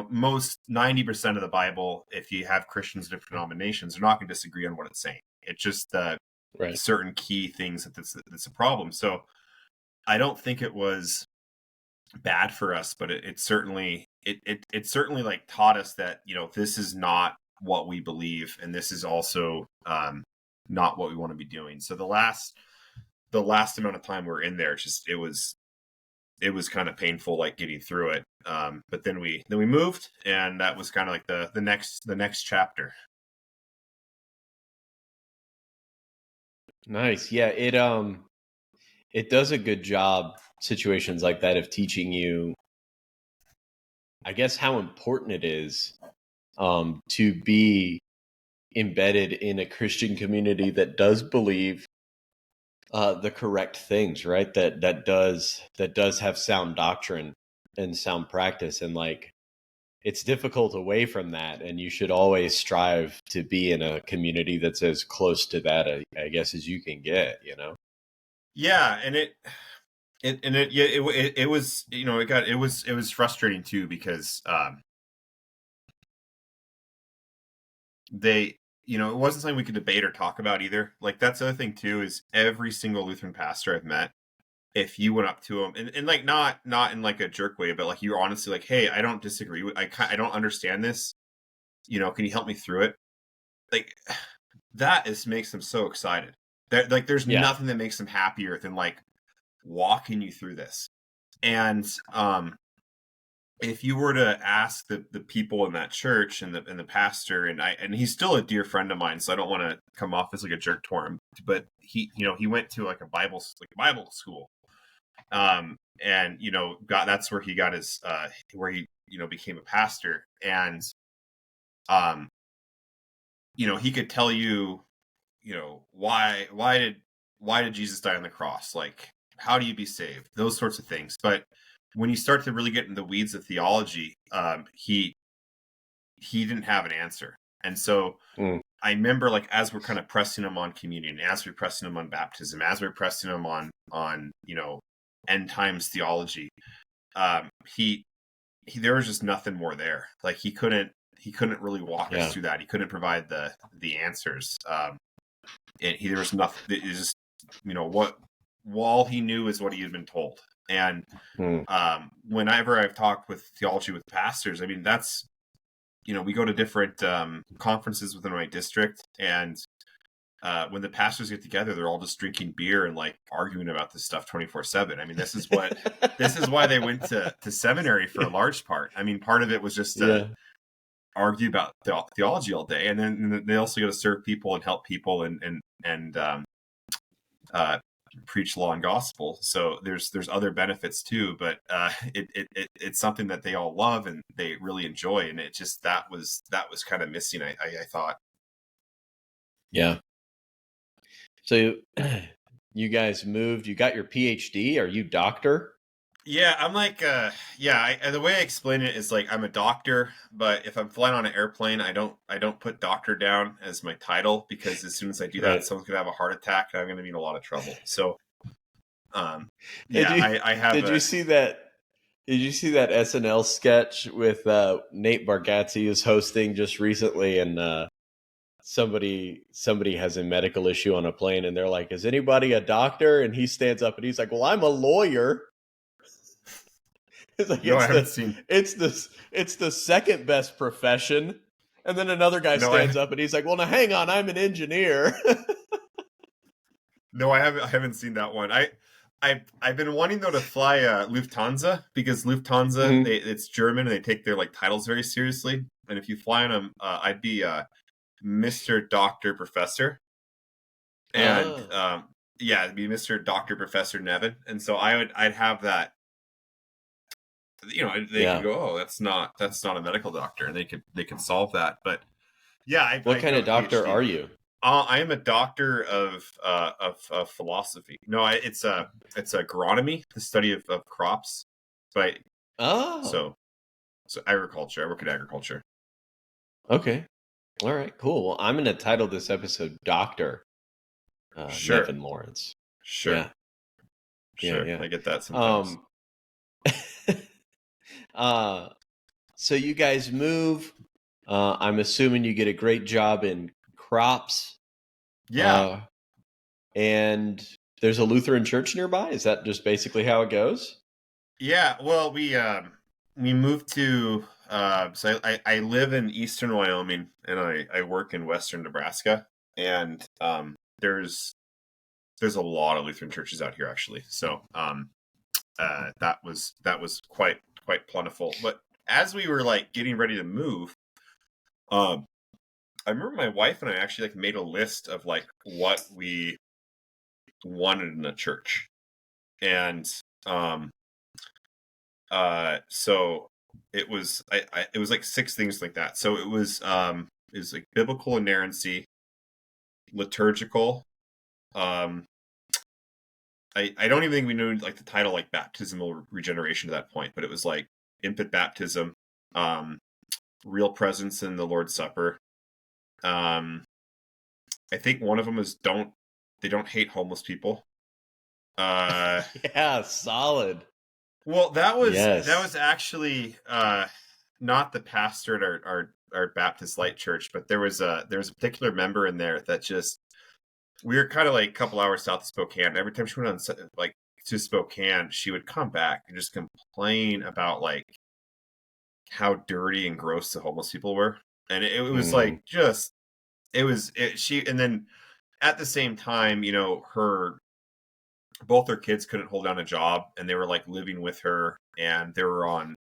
Most 90% of the Bible, if you have Christians of different denominations, they're not going to disagree on what it's saying. It's just right. certain key things that's a problem. So I don't think it was bad for us, but it certainly it certainly like taught us that this is not what we believe, and this is also not what we want to be doing. So the last amount of time we were in there, it was kind of painful, like getting through it. But then we moved, and that was kind of like the next chapter. Nice. Yeah, it does a good job, situations like that, of teaching you, I guess, how important it is to be embedded in a Christian community that does believe the correct things, right? That does have sound doctrine and sound practice, and like it's difficult away from that, and you should always strive to be in a community that's as close to that, I guess, as you can get. Yeah, and it was it was frustrating too, because they it wasn't something we could debate or talk about either. Like that's the other thing too, is every single Lutheran pastor I've met, if you went up to him, and like not in like a jerk way, but like you're honestly like, hey, I don't disagree with, I don't understand this, can you help me through it? Like that makes them so excited. Like there's Yeah. nothing that makes them happier than like walking you through this. And if you were to ask the people in that church, and the pastor, and he's still a dear friend of mine, so I don't want to come off as like a jerk to him, but he went to like a Bible school, and got that's where he got his where he became a pastor. And um he could tell you, why did Jesus die on the cross, like how do you be saved, those sorts of things. But when you start to really get in the weeds of theology, he didn't have an answer. And so Mm, I remember, like, as we're kind of pressing him on communion, as we're pressing him on baptism, as we're pressing him on end times theology, he there was just nothing more there. Like he couldn't really walk us yeah. through that. He couldn't provide the answers. And there was nothing. It was just what all he knew is what he had been told. And Mm, whenever I've talked with theology with pastors, I mean, that's we go to different conferences within my district, and when the pastors get together, they're all just drinking beer and like arguing about this stuff 24/7. I mean, this is why they went to seminary for a large part. I mean, part of it was just to yeah. argue about theology all day, and then they also got to serve people and help people, and uh, preach law and gospel. So there's other benefits too, but it's something that they all love and they really enjoy, and it just that was kind of missing. I thought. Yeah. So you guys moved, you got your PhD. Are you doctor? Yeah, I'm like, yeah. The way I explain it is like I'm a doctor, but if I'm flying on an airplane, I don't put doctor down as my title, because as soon as I do that, Right. someone's gonna have a heart attack, and I'm gonna be in a lot of trouble. So, um, Did yeah, you I have did you a see that did you see that SNL sketch with Nate Bargatze is hosting just recently, and somebody has a medical issue on a plane, and they're like, "Is anybody a doctor?" And he stands up and he's like, "Well, I'm a lawyer." It's like no, I haven't seen. it's the second best profession. And then another guy No, stands up and he's like, well, now hang on, I'm an engineer. No, I haven't seen that one. I've been wanting though to fly Lufthansa, because Lufthansa it's German and they take their like titles very seriously. And if you fly on them, I'd be Mr. Doctor Professor, and yeah, it'd be Mr. Doctor Professor Nevin. And so I'd have that. They could go, oh, that's not a medical doctor, and they could solve that. But yeah, what kind got of a doctor PhD. are you? I am a doctor of philosophy. No, it's agronomy, the study of crops. But so agriculture. I work in agriculture. Okay. All right. Cool. Well, I'm going to title this episode "Doctor Sure. Nevin Lawrence." Sure. Yeah. Sure. Yeah. I get that sometimes. So you guys move. I'm assuming you get a great job in crops. Yeah. And there's a Lutheran church nearby? Is that just basically how it goes? Yeah. Well, we moved to so I live in eastern Wyoming, and I work in western Nebraska, and there's a lot of Lutheran churches out here, actually. So that was quite plentiful. But as we were like getting ready to move, I remember my wife and I actually like made a list of like what we wanted in a church, and so it was it was like 6 things like that. So it was like biblical inerrancy, liturgical. I don't even think we knew like the title like baptismal regeneration at that point, but it was like infant baptism, real presence in the Lord's Supper. I think one of them is they don't hate homeless people. Yeah, solid. Well, that was actually not the pastor at our Baptist Light Church, but there was a particular member in there that just, we were kind of like a couple hours south of Spokane. Every time she went on like to Spokane, she would come back and just complain about like how dirty and gross the homeless people were, and it was like just she. And then at the same time, both her kids couldn't hold down a job, and they were like living with her, and they were on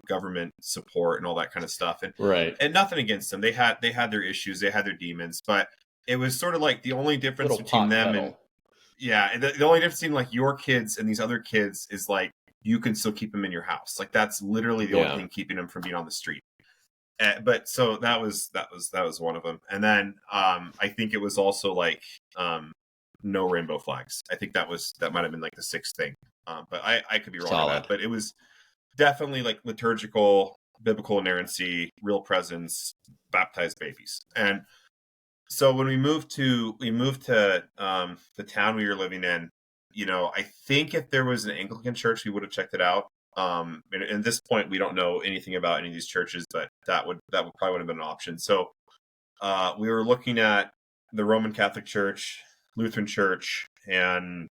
government support and all that kind of stuff. And right, and nothing against them. They had their issues, they had their demons, but it was sort of like the only difference between them and the only difference between like your kids and these other kids is like you can still keep them in your house. Like that's literally the only thing keeping them from being on the street. But so that was one of them. And then I think it was also like no rainbow flags. I think that might have been like the 6th thing. But I could be wrong on that. But it was definitely like liturgical, biblical inerrancy, real presence, baptized babies. And so when we moved to the town we were living in, I think if there was an Anglican church, we would have checked it out. And at this point, we don't know anything about any of these churches, but that would probably have been an option. So we were looking at the Roman Catholic Church, Lutheran Church, and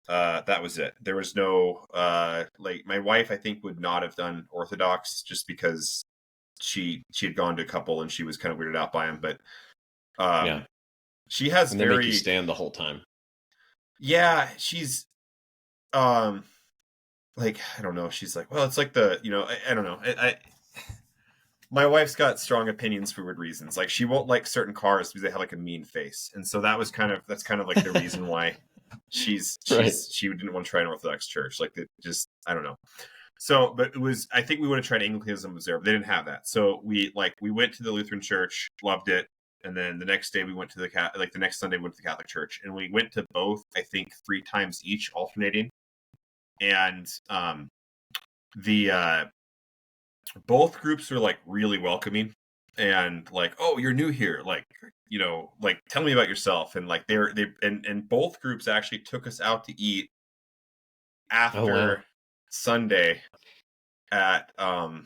that was it. There was no like my wife, I think, would not have done Orthodox just because she had gone to a couple and she was kind of weirded out by them. But she has and they make you stand the whole time. Yeah, she's like, I don't know. She's like, well, it's like the, I don't know. My wife's got strong opinions for weird reasons. Like she won't like certain cars because they have like a mean face. And so that's kind of like the reason why she didn't want to try an Orthodox church. Like it just, I don't know. So, but it was, I think we would have tried Anglicanism was there, but they didn't have that. So we went to the Lutheran church, loved it. And then the next day we went to the next Sunday we went to the Catholic church, and we went to both, I think 3 times each, alternating. And both groups were like really welcoming and like, oh, you're new here, like, like tell me about yourself. And like and both groups actually took us out to eat after Sunday at I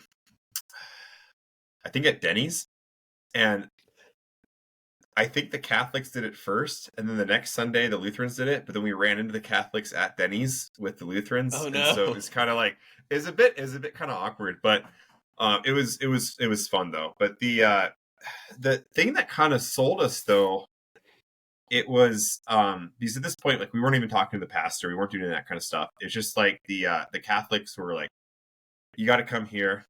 think at Denny's. And I think the Catholics did it first, and then the next Sunday the Lutherans did it. But then we ran into the Catholics at Denny's with the Lutherans. Oh no! And so it was kind of like it was a bit kind of awkward, but it was fun though. But the the thing that kind of sold us though, it was because at this point, like we weren't even talking to the pastor, we weren't doing that kind of stuff. It's just like the Catholics were like, you got to come here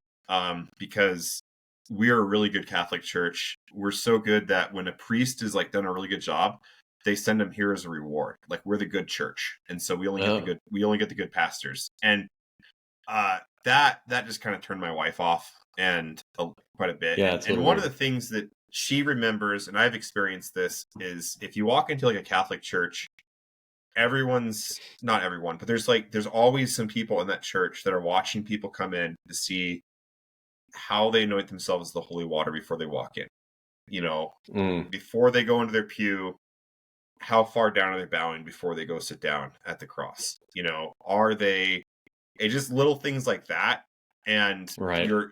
because we're a really good Catholic church. We're so good that when a priest is like done a really good job, they send him here as a reward. Like we're the good church, and so we only get the good pastors. And that just kind of turned my wife off and quite a bit. Yeah, and one of the things that she remembers, and I've experienced this, is if you walk into like a Catholic church, not everyone, but there's always some people in that church that are watching people come in to see how they anoint themselves with the holy water before they walk in. Before they go into their pew, how far down are they bowing before they go sit down at the cross? Are they just little things like that? And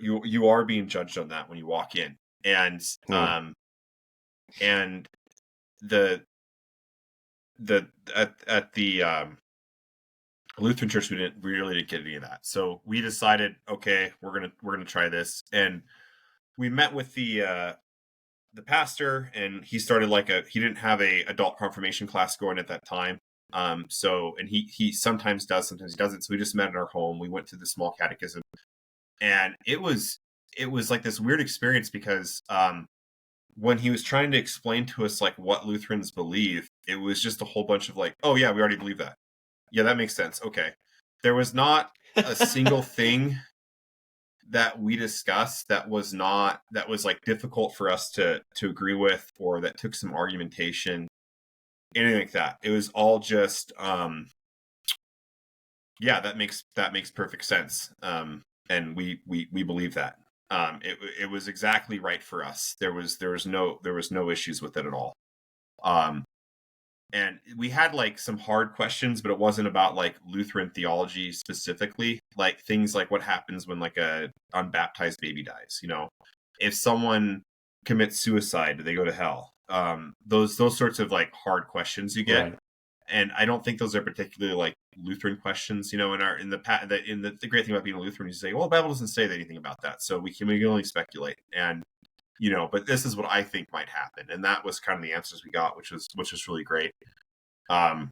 you are being judged on that when you walk in. And and the at the Lutheran church, we really didn't get any of that. So we decided, okay, we're gonna try this. And we met with the pastor, and he started he didn't have a adult confirmation class going at that time. So, and he sometimes does, sometimes he doesn't. So we just met in our home. We went to the small catechism, and it was like this weird experience because when he was trying to explain to us like what Lutherans believe, it was just a whole bunch of like, oh yeah, we already believe that. Yeah, that makes sense. Okay. There was not a single thing that we discussed that was like difficult for us to agree with, or that took some argumentation, anything like that. It was all just yeah, that makes perfect sense. And we believe that. It was exactly right for us. There was no issues with it at all. And we had like some hard questions, but it wasn't about like Lutheran theology specifically, like things like what happens when like a unbaptized baby dies. If someone commits suicide, do they go to hell? Those sorts of like hard questions you get. Right. And I don't think those are particularly like Lutheran questions, the great thing about being a Lutheran is you say, well, the Bible doesn't say anything about that. So we can only speculate. And, but this is what I think might happen. And that was kind of the answers we got, which was really great. And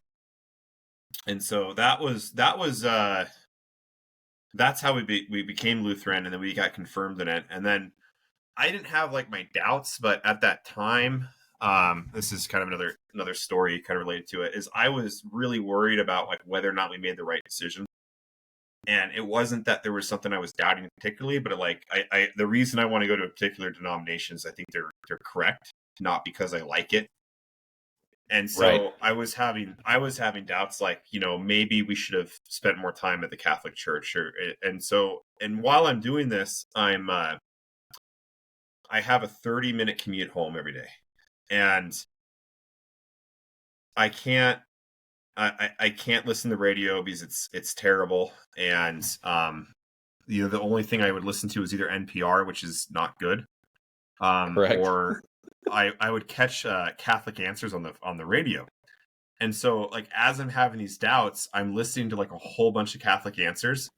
so that's how we became Lutheran, and then we got confirmed in it. And then I didn't have like my doubts, but at that time, this is kind of another story kind of related to it, is I was really worried about like whether or not we made the right decision. And it wasn't that there was something I was doubting particularly, but like the reason I want to go to a particular denomination is I think they're correct, not because I like it. And so right. I was having doubts, like, maybe we should have spent more time at the Catholic Church, and while I'm doing this, I have a 30-minute commute home every day, and I can't listen to radio because it's terrible. And, the only thing I would listen to is either NPR, which is not good. Correct. Or I would catch Catholic Answers on the radio. And so like, as I'm having these doubts, I'm listening to like a whole bunch of Catholic Answers,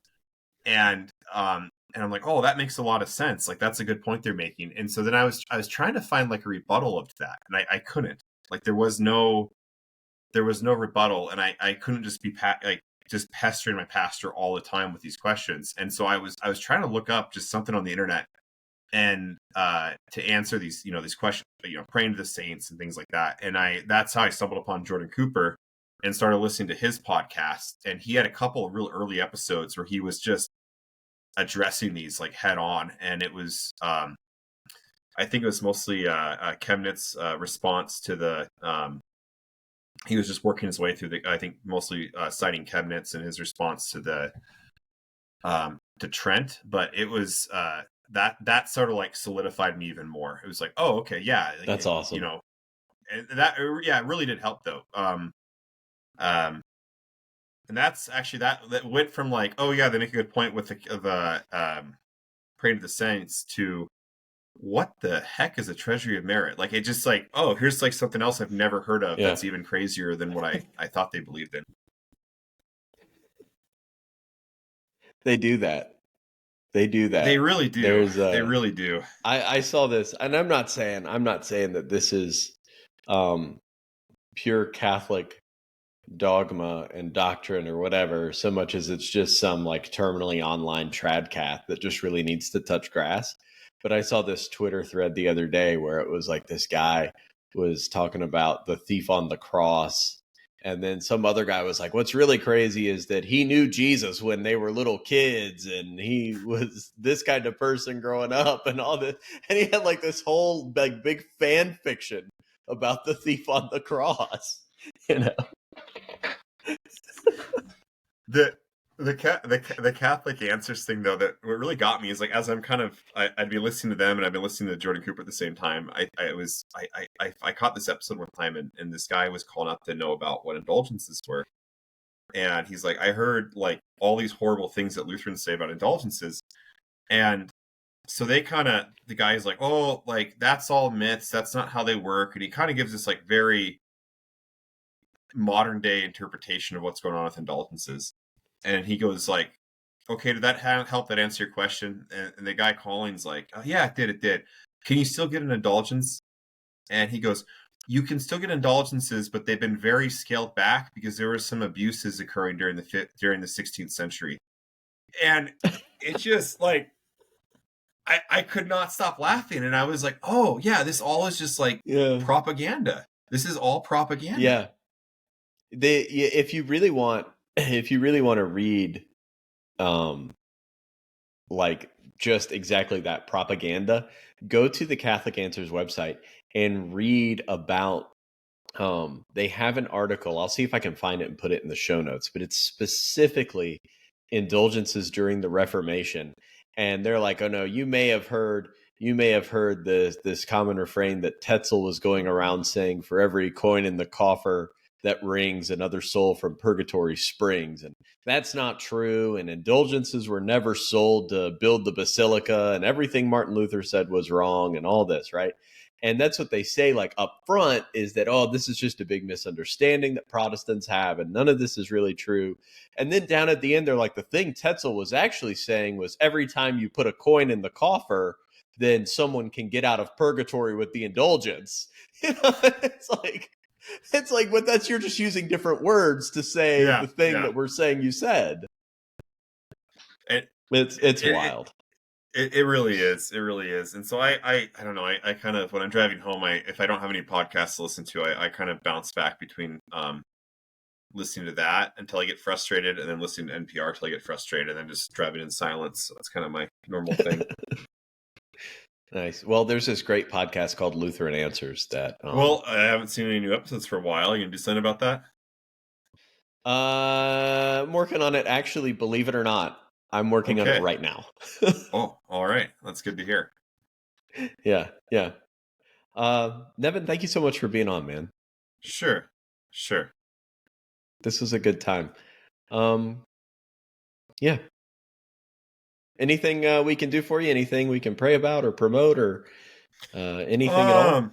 and I'm like, oh, that makes a lot of sense. Like, that's a good point they're making. And so then I was trying to find like a rebuttal of that, and I couldn't. Like, there was no rebuttal, and I couldn't just be just pestering my pastor all the time with these questions. And so I was trying to look up just something on the internet, and to answer these these questions, praying to the saints and things like that. And that's how I stumbled upon Jordan Cooper and started listening to his podcast. And he had a couple of real early episodes where he was just addressing these like head on. And it was I think it was mostly Chemnitz's response to the he was just working his way through I think mostly citing Chemnitz and his response to the to Trent. But it was that sort of like solidified me even more. It was like, oh, okay, yeah, that's awesome. And that, yeah, it really did help though. And that's actually that went from like, oh yeah, they make a good point with the praying to the saints, to what the heck is a treasury of merit? Like, it just like, oh, here's like something else I've never heard of. Yeah. That's even crazier than what I thought they believed in. They do that. They do that. They really do. They really do. I saw this, and I'm not saying that this is pure Catholic dogma and doctrine or whatever, so much as it's just some like terminally online tradcath that just really needs to touch grass. But I saw this Twitter thread the other day where it was like this guy was talking about the thief on the cross. And then some other guy was like, what's really crazy is that he knew Jesus when they were little kids and he was this kind of person growing up and all this. And he had like this whole like big fan fiction about the thief on the cross, you know? The Catholic Answers thing, though, that what really got me is like, as I'm kind of I'd be listening to them and I've been listening to Jordan Cooper at the same time. I caught this episode one time and this guy was calling up to know about what indulgences were, and he's like, I heard like all these horrible things that Lutherans say about indulgences, and so the guy is like, oh, like that's all myths, that's not how they work, and he kind of gives this like very modern day interpretation of what's going on with indulgences. And he goes like, okay, did that help that answer your question? And the guy calling's like, oh, yeah, it did. Can you still get an indulgence? And he goes, you can still get indulgences, but they've been very scaled back because there were some abuses occurring during the 16th century. And it's just like, I could not stop laughing. And I was like, oh yeah, this all is just like propaganda. This is all propaganda. Yeah. If you really want to read like just exactly that propaganda, go to the Catholic Answers website and read about they have an article. I'll see if I can find it and put it in the show notes, but it's specifically indulgences during the Reformation. And they're like, oh no, you may have heard this common refrain that Tetzel was going around saying, for every coin in the coffer that rings, another soul from purgatory springs. And that's not true. And indulgences were never sold to build the basilica, and everything Martin Luther said was wrong, and all this, right? And that's what they say, like up front, is that, oh, this is just a big misunderstanding that Protestants have, and none of this is really true. And then down at the end, they're like, the thing Tetzel was actually saying was, every time you put a coin in the coffer, then someone can get out of purgatory with the indulgence. You know, it's like, but you're just using different words to say the thing that we're saying you said. It's wild. It really is. It really is. And so I don't know. I kind of, when I'm driving home, if I don't have any podcasts to listen to, I kind of bounce back between listening to that until I get frustrated, and then listening to NPR till I get frustrated, and then just driving in silence. So that's kind of my normal thing. Nice. Well, there's this great podcast called Lutheran Answers that. Well, I haven't seen any new episodes for a while. Are you gonna do something about that? I'm working on it. Actually, believe it or not, I'm working on it right now. Oh, all right. That's good to hear. Yeah. Nevin, thank you so much for being on, man. Sure. This was a good time. Yeah. Anything we can do for you? Anything we can pray about or promote or anything at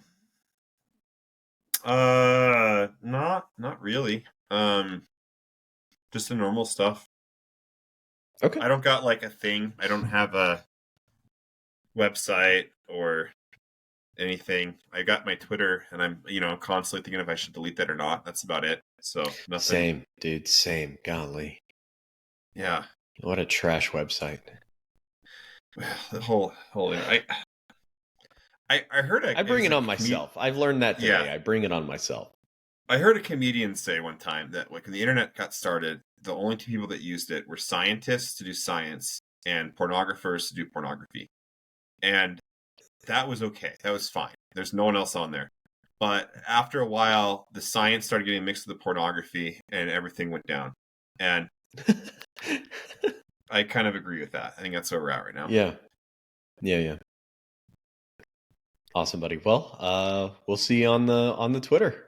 all? Not really. Just the normal stuff. Okay. I don't got like a thing. I don't have a website or anything. I got my Twitter, and I'm constantly thinking if I should delete that or not. That's about it. So nothing. Same, dude. Same. Golly. Yeah. What a trash website. The whole I heard I bring it on myself. I've learned that today. Yeah. I bring it on myself. I heard a comedian say one time that like when the internet got started, the only two people that used it were scientists to do science and pornographers to do pornography. And that was okay. That was fine. There's no one else on there. But after a while, the science started getting mixed with the pornography and everything went down. And I kind of agree with that. I think that's where we're at right now. Yeah. Awesome, buddy. Well, we'll see you on the Twitter.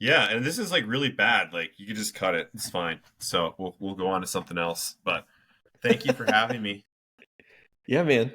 Yeah, and this is like really bad. Like you could just cut it. It's fine. So we'll go on to something else. But thank you for having me. Yeah, man.